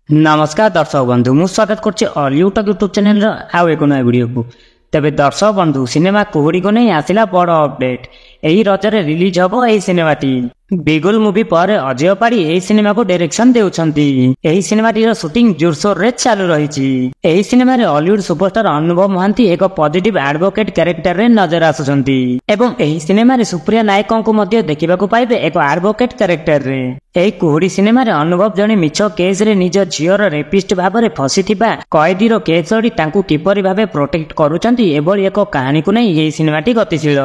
नमस्कार दर्शक बंधु मु स्वागत करछि ऑलिवुड टॉक यूट्यूब चैनल आउ एक नया वीडियो को। तेबे दर्शक बंधु सिनेमा कुहुड़ी को नहीं आसिला बड़ अपडेट। एही रजरे रिलीज हबो एही सिनेमाटी। बिगुल मूवी पर अजय पाड़ी एही सिनेमा को डायरेक्शन देउछंती। एही सिनेमाटीर शूटिंग जोरसोर रे चालू रहिछि। एही सिनेमा रे हॉलीवुड सुपरस्टार अनुभव महांती एक पॉजिटिव एडवोकेट कैरेक्टर रे नजर आसुछंती एवं एही सिनेमा रे सुप्रिया नायकों को मध्य देखिबाकू पाइबे एक एडवोकेट कैरेक्टर रे। एही कुहुड़ी सिनेमा रे अनुभव जने मिछ केस रे निज झियर रेपिस्ट भाबरे फसिथिबा कैदीर केस री तांकू किपरि भाबे प्रोटेक्ट करूछंती एबोली एक कहानी को नै एही सिनेमाटी गतिशील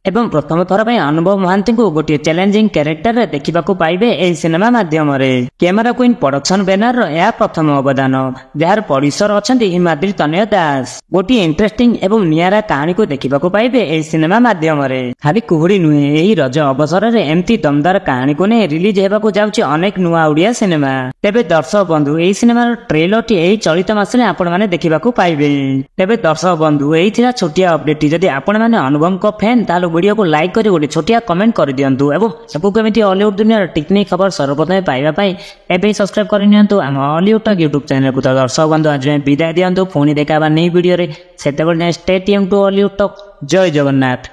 एवं प्रथम थर पर अनुभव महांती को गोटे चैलेंजिंग कैरेक्टर रे देखिबाकू पाइबे एही सिनेमा माध्यम रे। कैमरा क्वीन प्रोडक्शन बैनर रो या प्रथम अवदान जार प्रोड्यूसर अछंती हिमाद्री तनय दास। गोटे इंटरेस्टिंग एवं नियारा कहानी को देखिबाकू पाइबे एही सिनेमा माध्यम रे। खाली कुहुड़ी नुहे एही रज अवसर रे एम्ति दमदार कहानी को नै रिलीज हेबाकू जाउछि अनेक नुआ ओडिया सिनेमा। तेबे दर्शक बंधु एही सिनेमा रो ट्रेलर टी एही चलित मास रे आपण माने देखिबाकू पाइबे। तेबे दर्शक बंधु एही थिला छोटिया अपडेट। जदि आपण माने अनुभव को फैन तालो वीडियो को लाइक करी गोटे छोटिया कमेंट कर दियंतु एवं सबको केमिति हॉलीवुड दुनिया टेक्निक खबर सर्वप्रथम पाइबा पई एबे सब्सक्राइब करि नियंतु हम हॉलीवुड टॉक यूट्यूब चैनल को। दर्शक बंधु आज विदाय दियंतु पुणी देखाबा नै वीडियो रे। सेतेबेले stay tuned to Hollywood talk. जय जगन्नाथ।